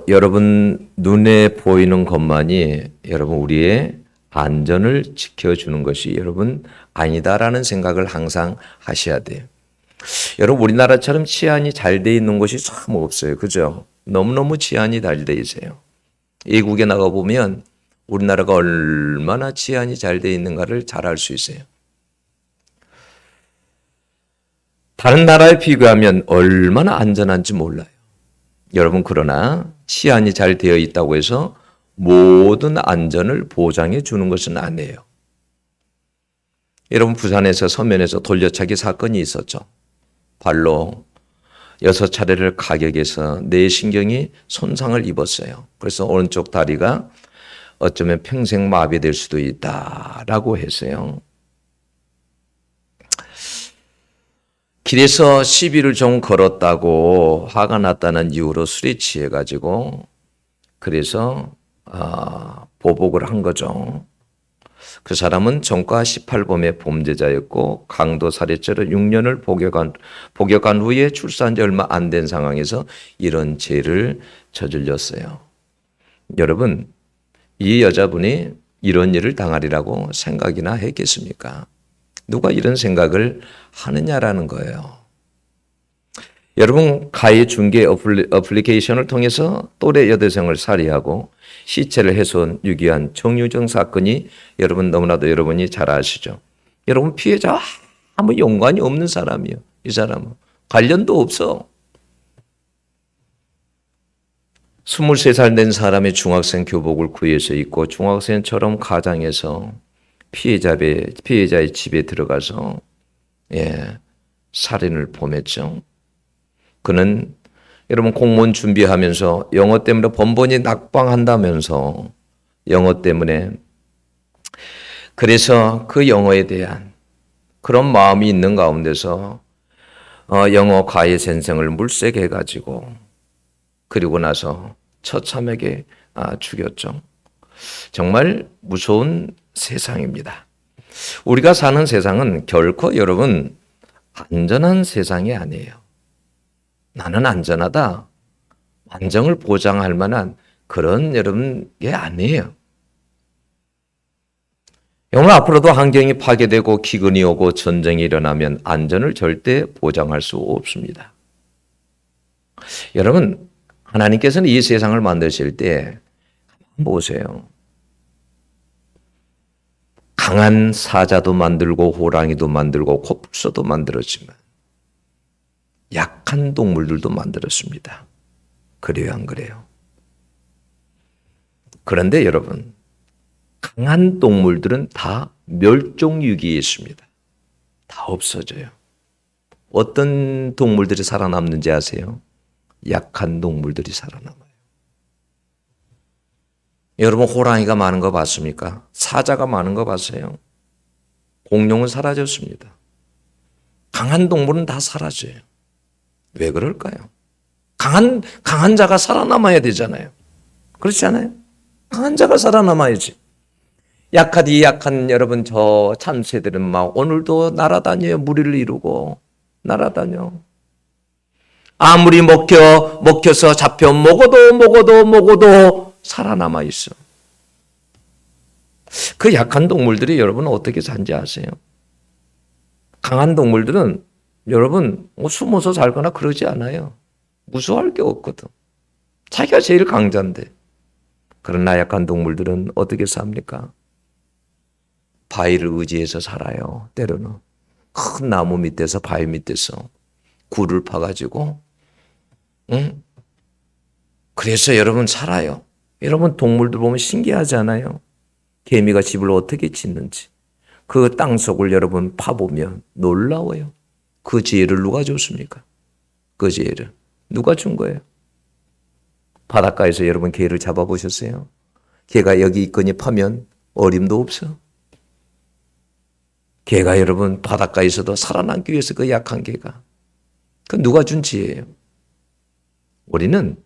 여러분 눈에 보이는 것만이 여러분 우리의 안전을 지켜주는 것이 여러분 아니다라는 생각을 항상 하셔야 돼요. 여러분 우리나라처럼 치안이 잘 돼 있는 곳이 참 없어요. 그죠? 너무너무 치안이 잘 돼 있어요. 외국에 나가보면 우리나라가 얼마나 치안이 잘 돼 있는가를 잘 알 수 있어요. 다른 나라에 비교하면 얼마나 안전한지 몰라요. 여러분 그러나 치안이 잘 되어 있다고 해서 모든 안전을 보장해 주는 것은 아니에요. 여러분 부산에서 서면에서 돌려차기 사건이 있었죠. 발로 6차례를 가격해서 뇌신경이 손상을 입었어요. 그래서 오른쪽 다리가 어쩌면 평생 마비될 수도 있다라고 했어요. 길에서 시비를 좀 걸었다고 화가 났다는 이유로 술에 취해가지고 그래서 보복을 한 거죠. 그 사람은 전과 18범의 범죄자였고 강도살해죄로 6년을 복역한 후에 출산한 지 얼마 안 된 상황에서 이런 죄를 저질렀어요. 여러분 이 여자분이 이런 일을 당하리라고 생각이나 했겠습니까? 누가 이런 생각을 하느냐라는 거예요. 여러분 가해 중개 어플리케이션을 통해서 또래 여대생을 살해하고 시체를 훼손 유기한 정유정 사건이 여러분 너무나도 여러분이 잘 아시죠. 여러분 피해자와 아무 연관이 없는 사람이에요. 이 사람은 관련도 없어. 23살 된 사람이 중학생 교복을 구해서 입고 중학생처럼 가장해서 피해자의 집에 들어가서 살인을 범했죠. 그는 여러분 공무원 준비하면서 영어 때문에 번번이 낙방한다면서 영어 때문에 그래서 그 영어에 대한 그런 마음이 있는 가운데서 영어 과외 선생을 물색해 가지고 그리고 나서 처참하게 죽였죠. 정말 무서운 세상입니다. 우리가 사는 세상은 결코 여러분 안전한 세상이 아니에요. 나는 안전하다. 안정을 보장할 만한 그런 여러분 게 아니에요. 여러분 앞으로도 환경이 파괴되고 기근이 오고 전쟁이 일어나면 안전을 절대 보장할 수 없습니다. 여러분 하나님께서는 이 세상을 만드실 때 보세요. 강한 사자도 만들고 호랑이도 만들고 코뿔소도 만들었지만 약한 동물들도 만들었습니다. 그래요, 안 그래요? 그런데 여러분, 강한 동물들은 다 멸종위기에 있습니다. 다 없어져요. 어떤 동물들이 살아남는지 아세요? 약한 동물들이 살아남아요. 여러분 호랑이가 많은 거 봤습니까? 사자가 많은 거 봤어요? 공룡은 사라졌습니다. 강한 동물은 다 사라져요. 왜 그럴까요? 강한 자가 살아남아야 되잖아요. 그렇지 않아요? 강한 자가 살아남아야지. 약한 여러분 저 참새들은 막 오늘도 날아다녀요. 무리를 이루고 날아다녀. 아무리 먹혀서 잡혀 먹어도 살아남아 있어. 그 약한 동물들이 여러분 어떻게 사는지 아세요? 강한 동물들은 여러분 숨어서 살거나 그러지 않아요. 무서워할 게 없거든. 자기가 제일 강자인데. 그러나 약한 동물들은 어떻게 삽니까? 바위를 의지해서 살아요. 때로는 큰 나무 밑에서 바위 밑에서 굴을 파가지고 그래서 여러분 살아요. 여러분 동물들 보면 신기하지 않아요? 개미가 집을 어떻게 짓는지. 그 땅속을 여러분 파보면 놀라워요. 그 지혜를 누가 줬습니까? 그 지혜를 누가 준 거예요? 바닷가에서 여러분 개를 잡아보셨어요? 개가 여기 있거니 파면 어림도 없어. 개가 여러분 바닷가에서도 살아남기 위해서 그 약한 개가. 그 누가 준 지혜예요? 우리는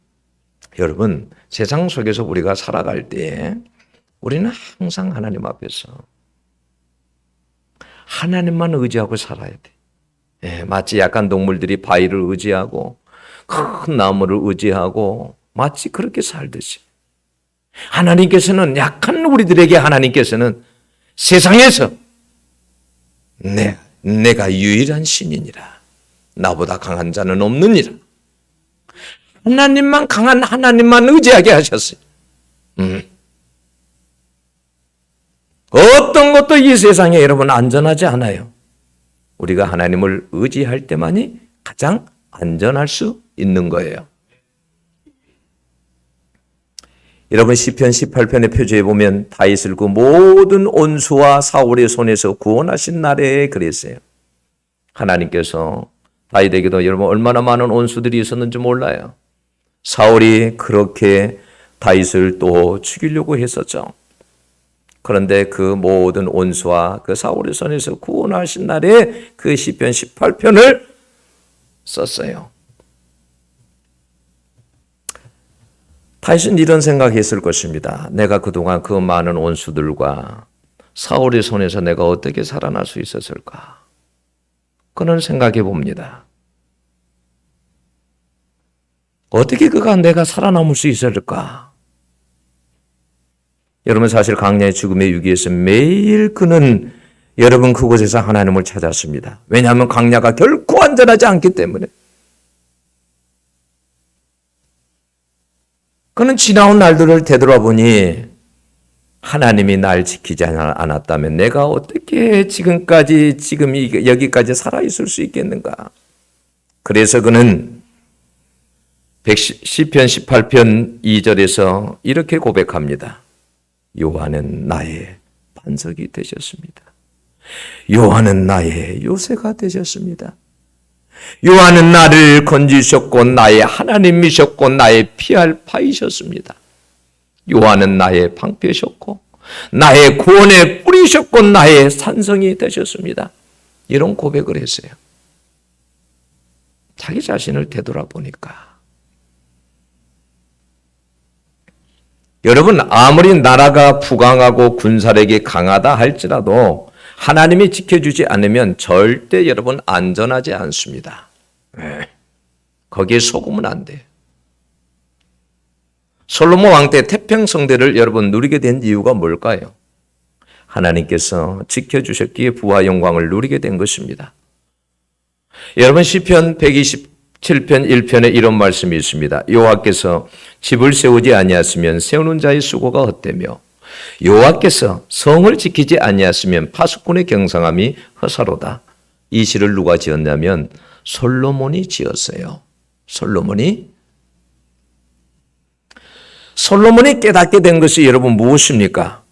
여러분 세상 속에서 우리가 살아갈 때 우리는 항상 하나님 앞에서 하나님만 의지하고 살아야 돼. 마치 약한 동물들이 바위를 의지하고 큰 나무를 의지하고 마치 그렇게 살듯이. 하나님께서는 약한 우리들에게 하나님께서는 세상에서 내가 유일한 신이니라. 나보다 강한 자는 없느니라. 하나님만 강한 하나님만 의지하게 하셨어요. 어떤 것도 이 세상에 여러분 안전하지 않아요. 우리가 하나님을 의지할 때만이 가장 안전할 수 있는 거예요. 여러분 시편 18편의 표지에 보면 다윗을 그 모든 온수와 사울의 손에서 구원하신 날에 그랬어요. 하나님께서 다윗에게도 여러분 얼마나 많은 온수들이 있었는지 몰라요. 사울이 그렇게 다윗을 또 죽이려고 했었죠. 그런데 그 모든 온수와 그 사울의 손에서 구원하신 날에 그 시편 18편을 썼어요. 다윗은 이런 생각했을 것입니다. 내가 그동안 그 많은 원수들과 사울의 손에서 내가 어떻게 살아날 수 있었을까? 그는 생각해 봅니다. 어떻게 내가 살아남을 수 있을까? 여러분 사실 광야의 죽음의 위기에서 매일 그는 여러분 그곳에서 하나님을 찾았습니다. 왜냐하면 광야가 결코 안전하지 않기 때문에. 그는 지나온 날들을 되돌아보니 하나님이 날 지키지 않았다면 내가 어떻게 지금 여기까지 살아있을 수 있겠는가? 그래서 그는 시편 18편 2절에서 이렇게 고백합니다. 여호와는 나의 반석이 되셨습니다. 여호와는 나의 요새가 되셨습니다. 여호와는 나를 건지셨고 나의 하나님이셨고 나의 피할 바이셨습니다. 여호와는 나의 방패셨고 나의 구원의 뿌리셨고 나의 산성이 되셨습니다. 이런 고백을 했어요. 자기 자신을 되돌아보니까 여러분 아무리 나라가 부강하고 군사력이 강하다 할지라도 하나님이 지켜주지 않으면 절대 여러분 안전하지 않습니다. 거기에 속으면 안 돼요. 솔로몬 왕 때 태평성대를 여러분 누리게 된 이유가 뭘까요? 하나님께서 지켜주셨기에 부와 영광을 누리게 된 것입니다. 여러분 시편 127편 1편에 이런 말씀이 있습니다. 여호와께서 집을 세우지 아니하시면 세우는 자의 수고가 헛되며 여호와께서 성을 지키지 아니하시면 파수꾼의 경상함이 허사로다. 이 시를 누가 지었냐면 솔로몬이 지었어요. 솔로몬이 깨닫게 된 것이 여러분 무엇입니까?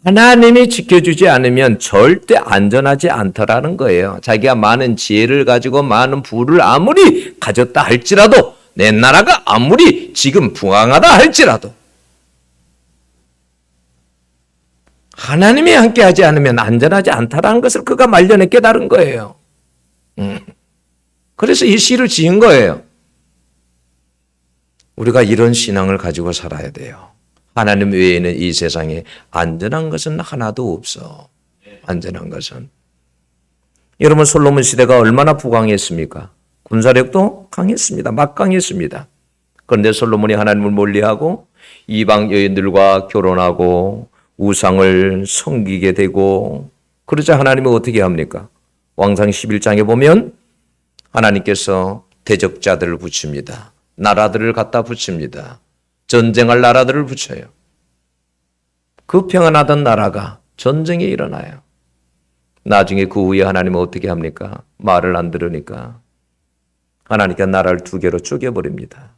하나님이 지켜주지 않으면 절대 안전하지 않더라는 거예요. 자기가 많은 지혜를 가지고 많은 부를 아무리 가졌다 할지라도 내 나라가 아무리 지금 부강하다 할지라도 하나님이 함께하지 않으면 안전하지 않다라는 것을 그가 말년에 깨달은 거예요. 그래서 이 시를 지은 거예요. 우리가 이런 신앙을 가지고 살아야 돼요. 하나님 외에는 이 세상에 안전한 것은 하나도 없어. 안전한 것은. 여러분 솔로몬 시대가 얼마나 부강했습니까? 군사력도 강했습니다. 막강했습니다. 그런데 솔로몬이 하나님을 멀리하고 이방 여인들과 결혼하고 우상을 섬기게 되고 그러자 하나님이 어떻게 합니까? 왕상 11장에 보면 하나님께서 대적자들을 붙입니다. 나라들을 갖다 붙입니다. 전쟁할 나라들을 붙여요. 그 평안하던 나라가 전쟁이 일어나요. 나중에 그 후에 하나님은 어떻게 합니까? 말을 안 들으니까 하나님께서 나라를 두 개로 쪼개버립니다.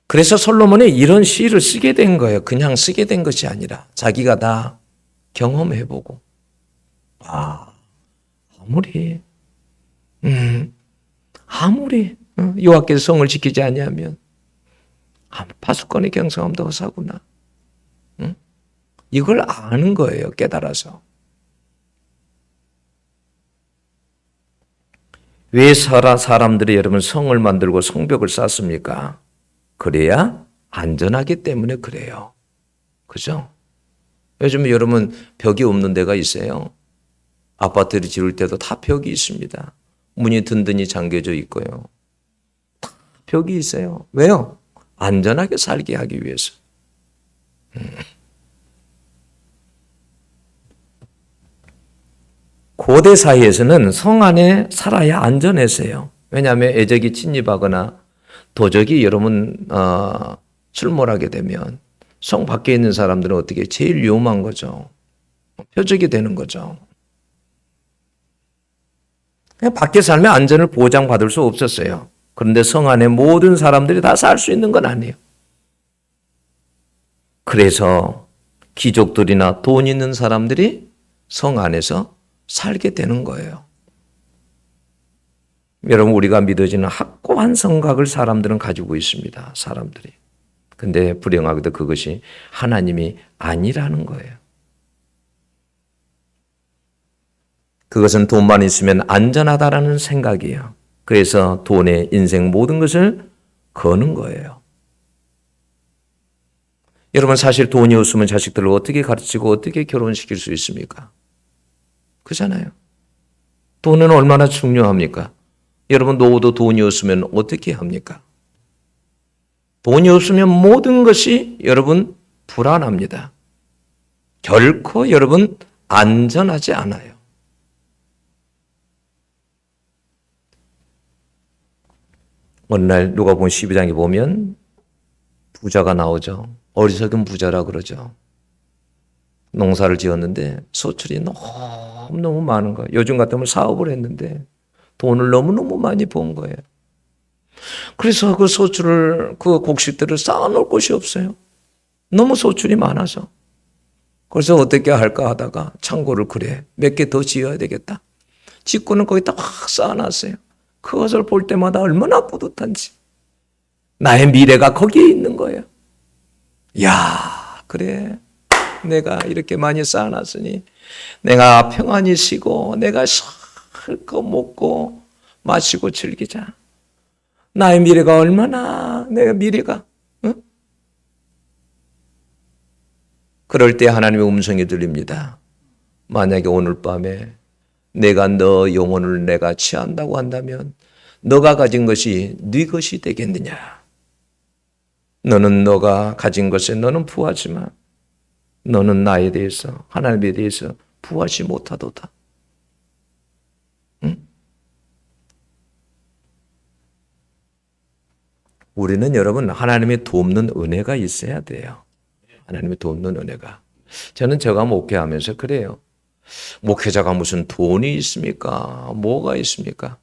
그래서 솔로몬이 이런 시를 쓰게 된 거예요. 그냥 쓰게 된 것이 아니라 자기가 다 경험해보고 아무리 여호와께서 성을 지키지 아니하면 파수꾼의 경성함도 허사구나. 이걸 아는 거예요. 깨달아서. 왜 사람들이 여러분 성을 만들고 성벽을 쌓습니까? 그래야 안전하기 때문에 그래요. 그죠? 요즘 여러분 벽이 없는 데가 있어요. 아파트를 지을 때도 다 벽이 있습니다. 문이 든든히 잠겨져 있고요. 벽이 있어요. 왜요? 안전하게 살게 하기 위해서. 고대 사회에서는 성 안에 살아야 안전했어요. 왜냐하면 애적이 침입하거나 도적이 여러분 출몰하게 되면 성 밖에 있는 사람들은 어떻게 제일 위험한 거죠. 표적이 되는 거죠. 밖에 살면 안전을 보장받을 수 없었어요. 그런데 성 안에 모든 사람들이 다 살 수 있는 건 아니에요. 그래서 귀족들이나 돈 있는 사람들이 성 안에서 살게 되는 거예요. 여러분, 우리가 믿어지는 확고한 성각을 사람들은 가지고 있습니다. 사람들이. 근데 불행하게도 그것이 하나님이 아니라는 거예요. 그것은 돈만 있으면 안전하다라는 생각이에요. 그래서 돈에 인생 모든 것을 거는 거예요. 여러분, 사실 돈이 없으면 자식들을 어떻게 가르치고 어떻게 결혼시킬 수 있습니까? 그렇잖아요. 돈은 얼마나 중요합니까? 여러분, 노후도 돈이 없으면 어떻게 합니까? 돈이 없으면 모든 것이 여러분 불안합니다. 결코 여러분 안전하지 않아요. 어느 날 누가복음 12장에 보면 부자가 나오죠. 어리석은 부자라 그러죠. 농사를 지었는데 소출이 너무너무 많은 거예요. 요즘 같으면 사업을 했는데 돈을 너무너무 많이 번 거예요. 그래서 그 소출을, 그 곡식들을 쌓아놓을 곳이 없어요. 너무 소출이 많아서. 그래서 어떻게 할까 하다가 창고를 그래. 몇 개 더 지어야 되겠다. 짓고는 거기다 확 쌓아놨어요. 그것을 볼 때마다 얼마나 뿌듯한지. 나의 미래가 거기에 있는 거예요. 야, 그래. 내가 이렇게 많이 쌓아놨으니 내가 평안히 쉬고 내가 실컷 먹고 마시고 즐기자. 나의 미래가 얼마나, 내가 미래가, 응? 그럴 때 하나님의 음성이 들립니다. 만약에 오늘 밤에 내가 너 영혼을 내가 취한다고 한다면 너가 가진 것이 네 것이 되겠느냐? 너는 너가 가진 것에 너는 부하지만 너는 나에 대해서, 하나님에 대해서 부하지 못하도다. 응? 우리는 여러분 하나님의 돕는 은혜가 있어야 돼요. 하나님의 돕는 은혜가. 저는 제가 목회하면서 그래요. 목회자가 무슨 돈이 있습니까? 뭐가 있습니까?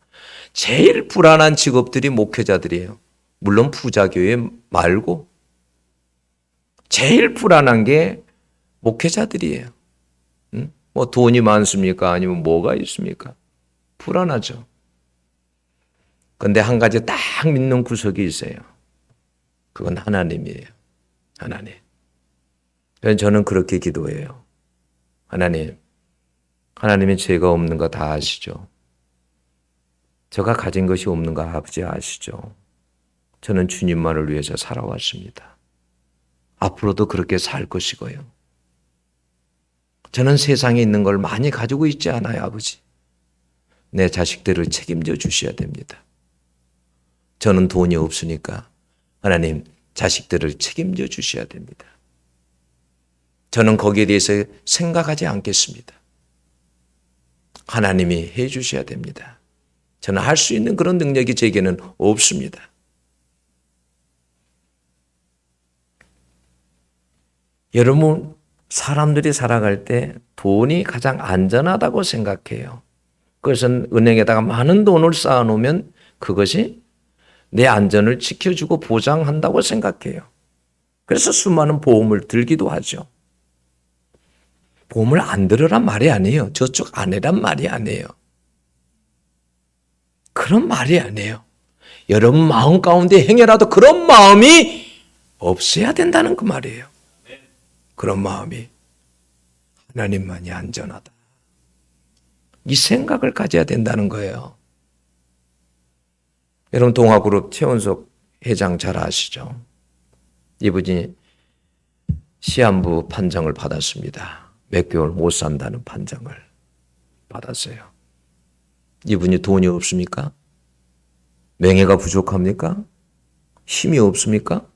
제일 불안한 직업들이 목회자들이에요. 물론 부자교회 말고 제일 불안한 게 목회자들이에요. 응? 뭐 돈이 많습니까? 아니면 뭐가 있습니까? 불안하죠. 그런데 한 가지 딱 믿는 구석이 있어요. 그건 하나님이에요. 하나님. 저는 그렇게 기도해요. 하나님, 하나님이 죄가 없는 거 다 아시죠? 제가 가진 것이 없는 거 아버지 아시죠? 저는 주님만을 위해서 살아왔습니다. 앞으로도 그렇게 살 것이고요. 저는 세상에 있는 걸 많이 가지고 있지 않아요, 아버지. 내 자식들을 책임져 주셔야 됩니다. 저는 돈이 없으니까 하나님 자식들을 책임져 주셔야 됩니다. 저는 거기에 대해서 생각하지 않겠습니다. 하나님이 해 주셔야 됩니다. 저는 할 수 있는 그런 능력이 제게는 없습니다. 여러분, 사람들이 살아갈 때 돈이 가장 안전하다고 생각해요. 그것은 은행에다가 많은 돈을 쌓아놓으면 그것이 내 안전을 지켜주고 보장한다고 생각해요. 그래서 수많은 보험을 들기도 하죠. 보험을 안 들으란 말이 아니에요. 저쪽 아내란 말이 아니에요. 그런 말이 아니에요. 여러분 마음 가운데 행여라도 그런 마음이 없어야 된다는 그 말이에요. 그런 마음이 하나님만이 안전하다. 이 생각을 가져야 된다는 거예요. 여러분 동아그룹 최원석 회장 잘 아시죠? 이분이 시한부 판정을 받았습니다. 몇 개월 못 산다는 판정을 받았어요. 이분이 돈이 없습니까? 명예가 부족합니까? 힘이 없습니까?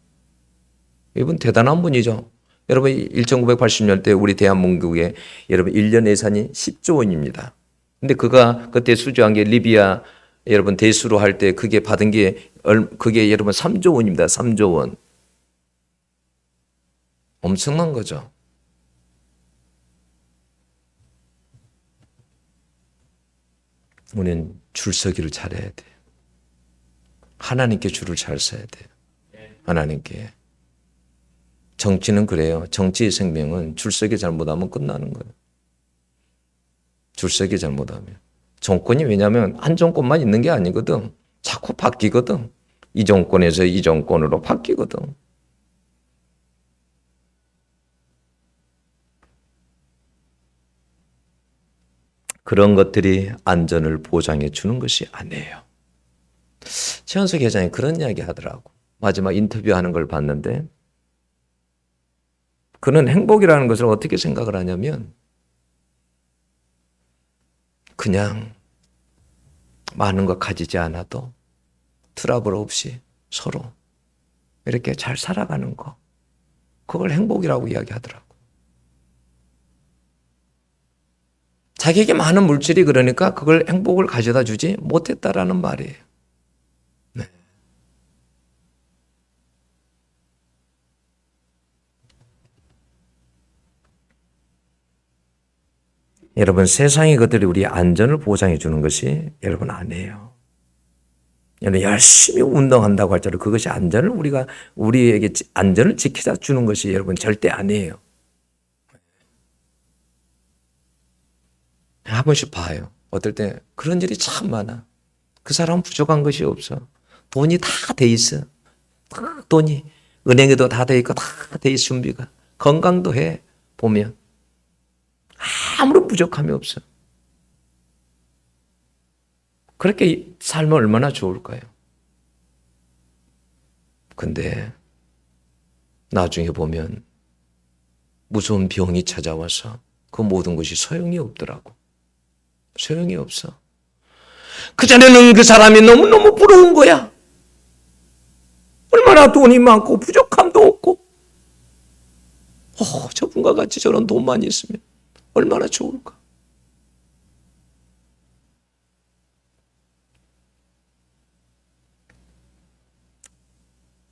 이분 대단한 분이죠. 여러분 1980년대 우리 대한민국의 여러분 1년 예산이 10조 원입니다. 근데 그가 그때 수주한 게 리비아 여러분 대수로 할 때 그게 받은 게 그게 여러분 3조 원입니다. 3조 원. 엄청난 거죠. 우리는 줄서기를 잘해야 돼. 하나님께 줄을 잘 서야 돼요. 하나님께. 정치는 그래요. 정치의 생명은 줄서기 잘못하면 끝나는 거예요. 줄서기 잘못하면. 정권이 왜냐하면 한 정권만 있는 게 아니거든. 자꾸 바뀌거든. 이 정권에서 이 정권으로 바뀌거든. 그런 것들이 안전을 보장해 주는 것이 아니에요. 최원석 회장이 그런 이야기 하더라고. 마지막 인터뷰하는 걸 봤는데 그는 행복이라는 것을 어떻게 생각을 하냐면 그냥 많은 거 가지지 않아도 트러블 없이 서로 이렇게 잘 살아가는 거 그걸 행복이라고 이야기하더라고. 자기에게 많은 물질이 그러니까 그걸 행복을 가져다 주지 못했다라는 말이에요. 네. 여러분 세상의 것들이 우리 안전을 보장해 주는 것이 여러분 아니에요. 여러분 열심히 운동한다고 할지라도 그것이 안전을 우리에게 안전을 지키자 주는 것이 여러분 절대 아니에요. 한 번씩 봐요. 어떨 때 그런 일이 참 많아. 그 사람은 부족한 것이 없어. 돈이 다 돼 있어. 돈이 은행에도 다 돼 있고 다 돼 있어 준비가. 건강도 해 보면 아무런 부족함이 없어. 그렇게 살면 얼마나 좋을까요? 근데 나중에 보면 무서운 병이 찾아와서 그 모든 것이 소용이 없더라고. 소용이 없어. 그전에는 그 사람이 너무너무 부러운 거야. 얼마나 돈이 많고 부족함도 없고 저분과 같이 저런 돈만 있으면 얼마나 좋을까.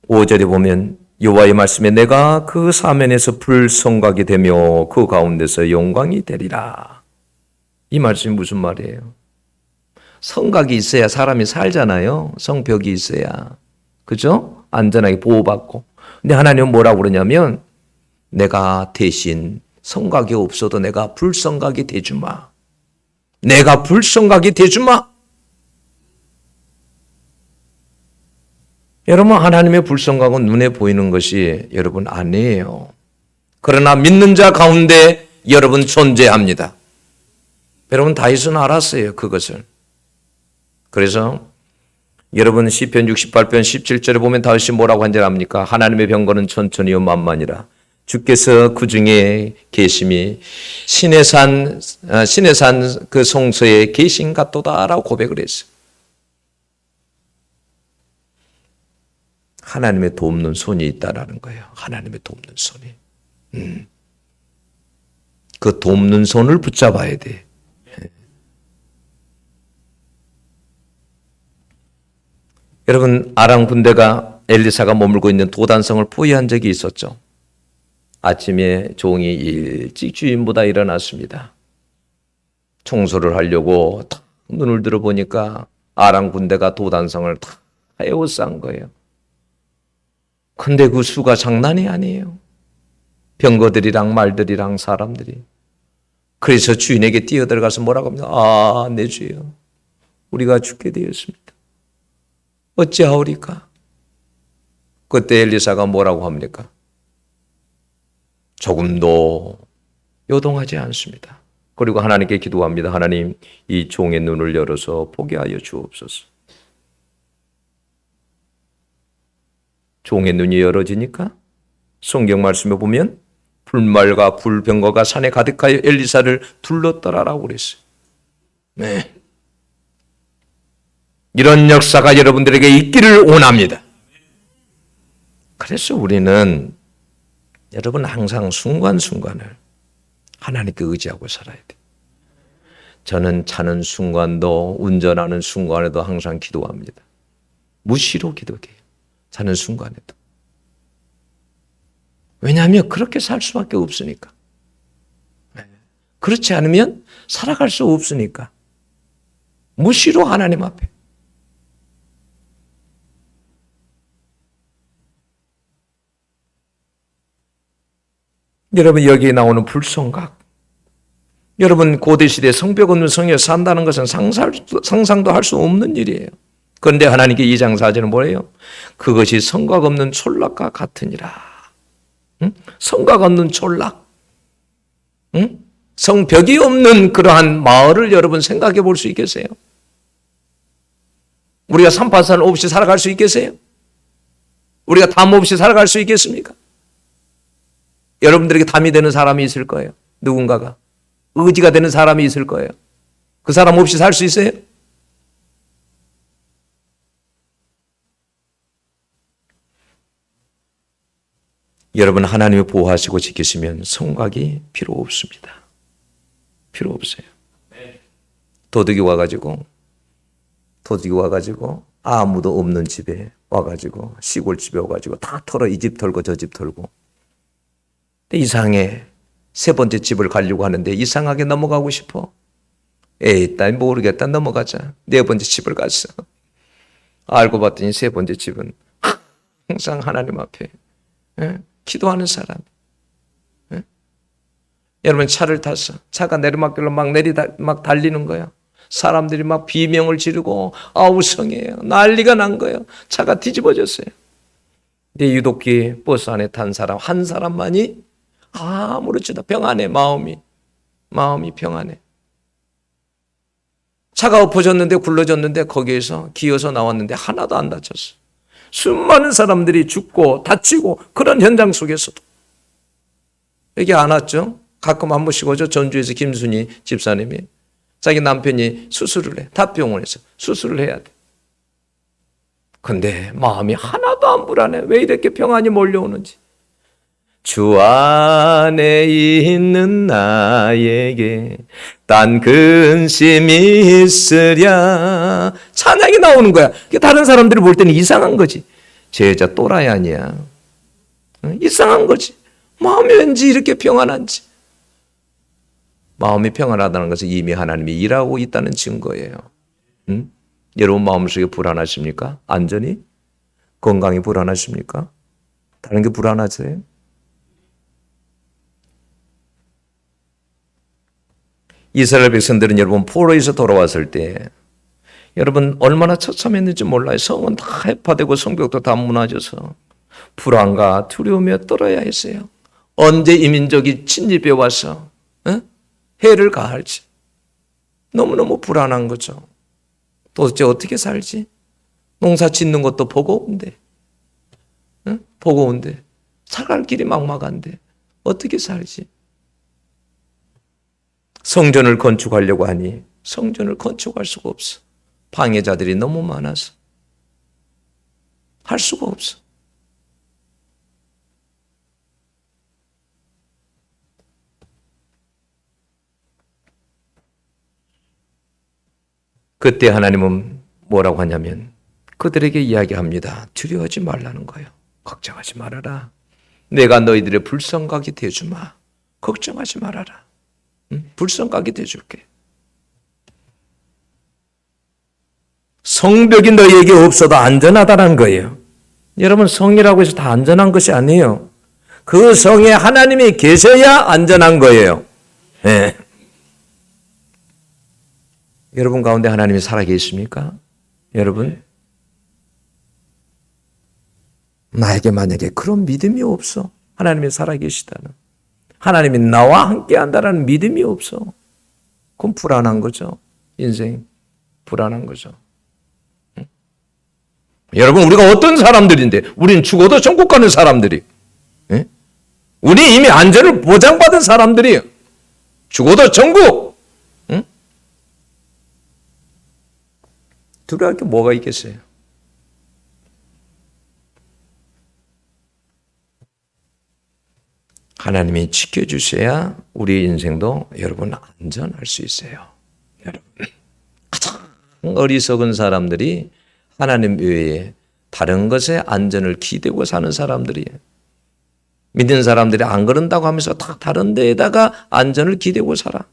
5절에 보면 여호와의 말씀에 내가 그 사면에서 불성각이 되며 그 가운데서 영광이 되리라. 이 말씀이 무슨 말이에요? 성각이 있어야 사람이 살잖아요. 성벽이 있어야. 그죠? 안전하게 보호받고. 근데 하나님은 뭐라고 그러냐면 내가 대신 성각이 없어도 내가 불성각이 되주마. 내가 불성각이 되주마. 여러분 하나님의 불성각은 눈에 보이는 것이 여러분 아니에요. 그러나 믿는 자 가운데 여러분 존재합니다. 여러분 다윗은 알았어요. 그것을. 그래서 여러분 시편 68편 17절에 보면 다윗이 뭐라고 한줄 압니까? 하나님의 병거는 천천히요 만만이라. 주께서 그 중에 계심이 신의 산 그 성소에 계신 같도다라고 고백을 했어요. 하나님의 돕는 손이 있다라는 거예요. 하나님의 돕는 손이. 그 돕는 손을 붙잡아야 돼. 여러분 아람 군대가 엘리사가 머물고 있는 도단성을 포위한 적이 있었죠. 아침에 종이 일찍 주인보다 일어났습니다. 청소를 하려고 탁 눈을 들어보니까 아람 군대가 도단성을 다 에워싼 거예요. 근데 그 수가 장난이 아니에요. 병거들이랑 말들이랑 사람들이. 그래서 주인에게 뛰어들어가서 뭐라고 합니다. 내 주여, 우리가 죽게 되었습니다. 어찌하오리까? 그때 엘리사가 뭐라고 합니까? 조금도 요동하지 않습니다. 그리고 하나님께 기도합니다. 하나님, 이 종의 눈을 열어서 보게 하여 주옵소서. 종의 눈이 열어지니까 성경 말씀에 보면 불말과 불병거가 산에 가득하여 엘리사를 둘렀더라라고 그랬어요. 네. 이런 역사가 여러분들에게 있기를 원합니다. 그래서 우리는 여러분 항상 순간순간을 하나님께 의지하고 살아야 돼요. 저는 자는 순간도 운전하는 순간에도 항상 기도합니다. 무시로 기도해요. 자는 순간에도. 왜냐하면 그렇게 살 수밖에 없으니까. 그렇지 않으면 살아갈 수 없으니까. 무시로 하나님 앞에. 여러분 여기에 나오는 불성각. 여러분 고대시대 성벽 없는 성에 산다는 것은 상상도 할 수 없는 일이에요. 그런데 하나님께 2장 4절은 뭐예요? 그것이 성곽 없는 촌락과 같으니라. 응? 성곽 없는 촌락. 응? 성벽이 없는 그러한 마을을 여러분 생각해 볼 수 있겠어요? 우리가 산파산 없이 살아갈 수 있겠어요? 우리가 담 없이 살아갈 수 있겠습니까? 여러분들에게 담이 되는 사람이 있을 거예요. 누군가가. 의지가 되는 사람이 있을 거예요. 그 사람 없이 살 수 있어요? 여러분 하나님이 보호하시고 지키시면 성곽이 필요 없습니다. 필요 없어요. 도둑이 와가지고 아무도 없는 집에 와가지고 시골집에 와가지고 다 털어 이 집 털고 저 집 털고 이상해. 세 번째 집을 가려고 하는데 이상하게 넘어가고 싶어. 에이, 난 모르겠다. 넘어가자. 네 번째 집을 갔어. 알고 봤더니 세 번째 집은 항상 하나님 앞에 기도하는 사람. 여러분 차를 탔어. 차가 내리막길로 막 달리는 거야. 사람들이 막 비명을 지르고 아우성해요. 난리가 난 거예요. 차가 뒤집어졌어요. 근데 유독히 버스 안에 탄 사람 한 사람만이 아무렇지도 평안해. 마음이 평안해. 차가 엎어졌는데 굴러졌는데 거기에서 기어서 나왔는데 하나도 안 다쳤어. 수많은 사람들이 죽고 다치고 그런 현장 속에서도 여기 안 왔죠? 가끔 한 번씩 오죠. 전주에서 김순희 집사님이 자기 남편이 수술을 해. 다병원에서 수술을 해야 돼. 근데 마음이 하나도 안 불안해. 왜 이렇게 평안이 몰려오는지. 주 안에 있는 나에게 딴 근심이 있으랴. 찬양이 나오는 거야. 다른 사람들이 볼 때는 이상한 거지. 제 여자 또라이 아니야. 이상한 거지. 마음이 왠지 이렇게 평안한지. 마음이 평안하다는 것은 이미 하나님이 일하고 있다는 증거예요. 여러분 마음속에 불안하십니까? 안전이? 건강이 불안하십니까? 다른 게 불안하세요? 이스라엘 백성들은 여러분 포로에서 돌아왔을 때 여러분 얼마나 처참했는지 몰라요. 성은 다 해파되고 성벽도 다 무너져서 불안과 두려움에 떨어야 했어요. 언제 이민족이 침입해 와서 해를 가할지 너무너무 불안한 거죠. 도대체 어떻게 살지? 농사 짓는 것도 버거운데 버거운데 살아갈 길이 막막한데 어떻게 살지? 성전을 건축하려고 하니 성전을 건축할 수가 없어. 방해자들이 너무 많아서 할 수가 없어. 그때 하나님은 뭐라고 하냐면 그들에게 이야기합니다. 두려워하지 말라는 거예요. 걱정하지 말아라. 내가 너희들의 불성각이 되어주마. 걱정하지 말아라. 불성각이 되어줄게. 성벽이 너희에게 없어도 안전하다는 거예요. 여러분 성이라고 해서 다 안전한 것이 아니에요. 그 성에 하나님이 계셔야 안전한 거예요. 네. 여러분 가운데 하나님이 살아계십니까? 여러분? 나에게 만약에 그런 믿음이 없어. 하나님이 살아계시다는. 하나님이 나와 함께 한다는 믿음이 없어. 그건 불안한 거죠. 인생 불안한 거죠. 응? 여러분 우리가 어떤 사람들인데 우리는 죽어도 천국 가는 사람들이 응? 우리 이미 안전을 보장받은 사람들이에요. 죽어도 천국. 응? 두려워할 게 뭐가 있겠어요? 하나님이 지켜주셔야 우리 인생도 여러분 안전할 수 있어요. 여러분, 가장 어리석은 사람들이 하나님 외에 다른 것에 안전을 기대고 사는 사람들이에요. 믿는 사람들이 안 그런다고 하면서 다 다른 데에다가 안전을 기대고 살아.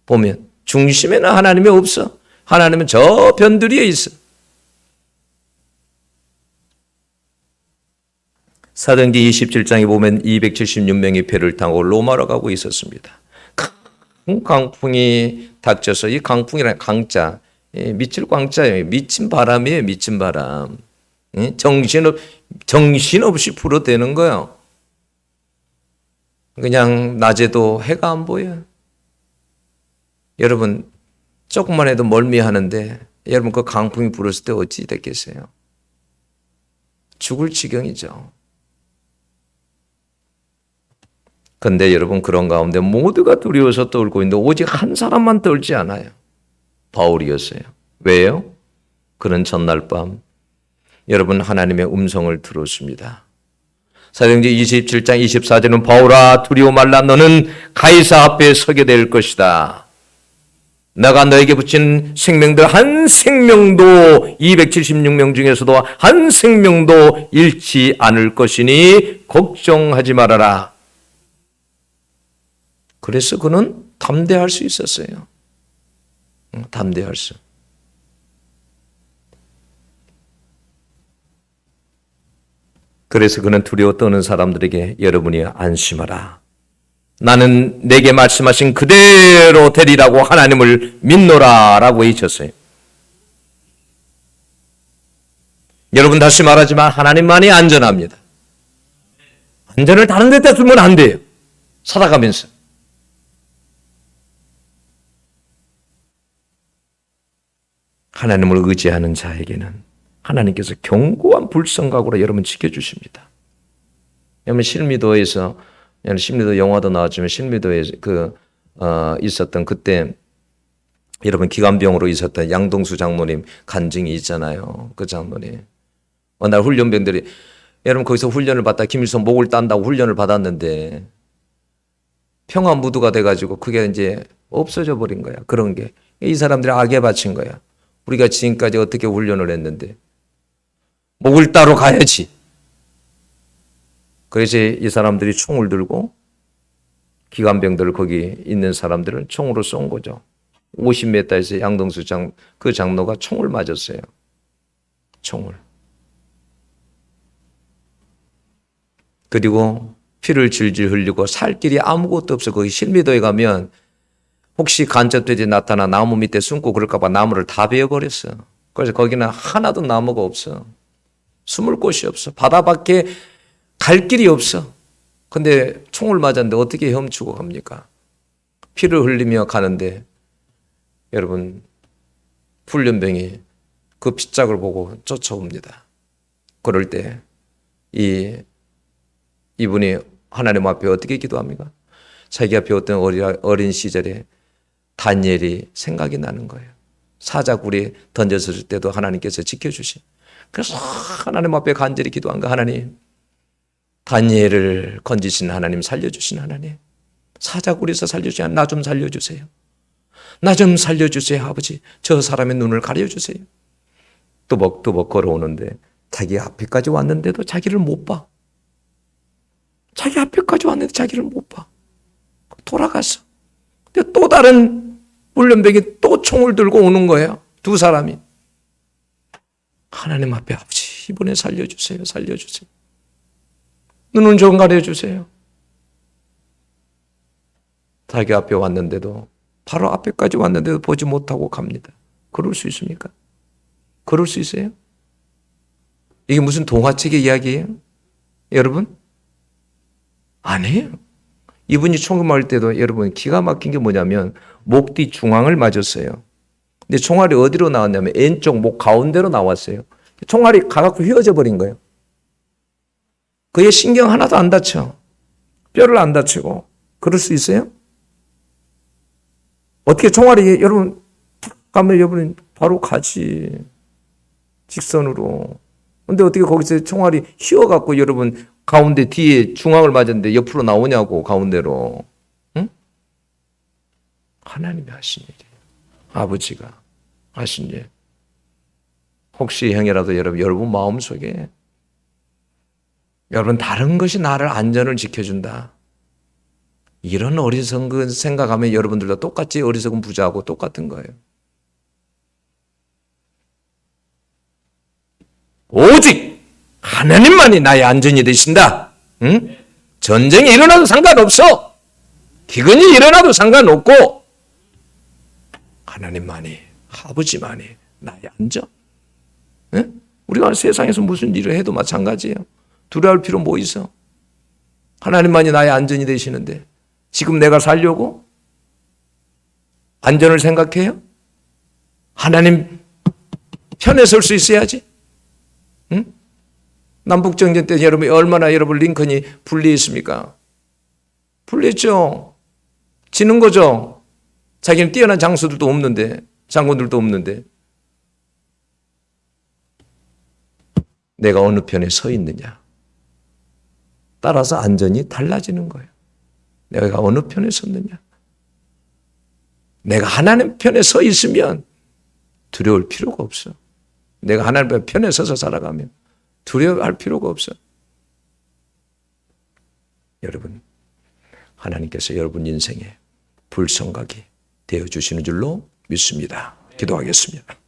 보면 중심에는 하나님이 없어. 하나님은 저 변두리에 있어. 사도행전 27장에 보면 276명이 배를 타고 로마로 가고 있었습니다. 큰 강풍이 닥쳐서, 이 강풍이란 강자, 미칠 광자예요. 미친 바람이에요. 미친 바람. 정신없이 불어대는 거예요. 그냥 낮에도 해가 안 보여요. 여러분, 조금만 해도 멀미하는데 여러분 그 강풍이 불었을 때 어찌 됐겠어요? 죽을 지경이죠. 그런데 여러분, 그런 가운데 모두가 두려워서 떨고 있는데 오직 한 사람만 떨지 않아요. 바울이었어요. 왜요? 그는 전날 밤 여러분 하나님의 음성을 들었습니다. 사도행전 27장 24절은 바울아 두려워 말라, 너는 가이사 앞에 서게 될 것이다. 내가 너에게 붙인 생명들 한 생명도 276명 중에서도 한 생명도 잃지 않을 것이니 걱정하지 말아라. 그래서 그는 담대할 수 있었어요. 담대할 수. 그래서 그는 두려워 떠는 사람들에게 여러분이 안심하라. 나는 내게 말씀하신 그대로 되리라고 하나님을 믿노라 라고 외쳤어요. 여러분, 다시 말하지만 하나님만이 안전합니다. 안전을 다른 데다 두면 안 돼요. 살아가면서. 하나님을 의지하는 자에게는 하나님께서 견고한 불성각으로 여러분 지켜주십니다. 여러분, 실미도에서, 실미도 영화도 나왔지만 실미도에 있었던 그때 여러분 기관병으로 있었던 양동수 장로님 간증이 있잖아요. 그 장로님. 어느 날 훈련병들이, 여러분 거기서 훈련을 받다 김일성 목을 딴다고 훈련을 받았는데 평화무드가 돼가지고 그게 이제 없어져 버린 거야. 그런 게. 이 사람들이 악에 바친 거야. 우리가 지금까지 어떻게 훈련을 했는데 목을 따러 가야지. 그래서 이 사람들이 총을 들고 기관병들 거기 있는 사람들을 총으로 쏜 거죠. 50m에서 양동수 그 장로가 총을 맞았어요. 총을. 그리고 피를 질질 흘리고 살 길이 아무것도 없어. 거기 실미도에 가면 혹시 간접들이 나타나 나무 밑에 숨고 그럴까 봐 나무를 다 베어버렸어. 그래서 거기는 하나도 나무가 없어. 숨을 곳이 없어. 바다밖에 갈 길이 없어. 근데 총을 맞았는데 어떻게 헤엄치고 갑니까? 피를 흘리며 가는데 여러분, 훈련병이 그 핏짝을 보고 쫓아옵니다. 그럴 때 이분이 하나님 앞에 어떻게 기도합니까? 자기가 배웠던 어린 시절에 다니엘이 생각이 나는 거예요. 사자굴에 던졌을 때도 하나님께서 지켜주신. 그래서 하나님 앞에 간절히 기도한 거, 하나님, 다니엘을 건지신 하나님, 살려주신 하나님, 사자굴에서 살려주신 나 좀 살려주세요. 나 좀 살려주세요, 아버지. 저 사람의 눈을 가려주세요. 또벅또벅 걸어오는데 자기 앞에까지 왔는데도 자기를 못 봐. 자기 앞에까지 왔는데 자기를 못 봐. 돌아갔어. 근데 또 다른 훈련병이 또 총을 들고 오는 거예요. 두 사람이. 하나님 앞에, 아버지, 이번에 살려주세요. 살려주세요. 눈은 좀 가려주세요. 자기 앞에 왔는데도, 바로 앞에까지 왔는데도 보지 못하고 갑니다. 그럴 수 있습니까? 그럴 수 있어요? 이게 무슨 동화책의 이야기예요? 여러분? 아니에요. 이분이 총을 맞을 때도 여러분 기가 막힌 게 뭐냐면 목 뒤 중앙을 맞았어요. 근데 총알이 어디로 나왔냐면 왼쪽 목 가운데로 나왔어요. 총알이 가갖고 휘어져 버린 거예요. 그의 신경 하나도 안 다쳐. 뼈를 안 다치고. 그럴 수 있어요? 어떻게 총알이 여러분 탁 가면 여러분 바로 가지. 직선으로. 근데 어떻게 거기서 총알이 휘어갖고 여러분 가운데 뒤에 중앙을 맞았는데 옆으로 나오냐고 가운데로. 응? 하나님이 하신 일이에요. 아버지가 하신 일. 혹시 형이라도 여러분 마음속에 여러분 다른 것이 나를 안전을 지켜준다. 이런 어리석은 생각하면 여러분들도 똑같이 어리석은 부자하고 똑같은 거예요. 오직 하나님만이 나의 안전이 되신다. 응? 전쟁이 일어나도 상관없어. 기근이 일어나도 상관없고 하나님만이, 아버지만이 나의 안전. 응? 우리가 세상에서 무슨 일을 해도 마찬가지예요. 두려울 필요 뭐 있어? 하나님만이 나의 안전이 되시는데 지금 내가 살려고 안전을 생각해요? 하나님 편에 설 수 있어야지. 응? 남북정전 때 여러분 얼마나 링컨이 불리했습니까? 불리했죠. 지는 거죠. 자기는 뛰어난 장수들도 없는데, 장군들도 없는데. 내가 어느 편에 서 있느냐. 따라서 안전이 달라지는 거예요. 내가 어느 편에 섰느냐. 내가 하나님 편에 서 있으면 두려울 필요가 없어. 내가 하나님 편에 서서 살아가면 두려워할 필요가 없어. 여러분, 하나님께서 여러분 인생에 불성각이 되어주시는 줄로 믿습니다. 기도하겠습니다.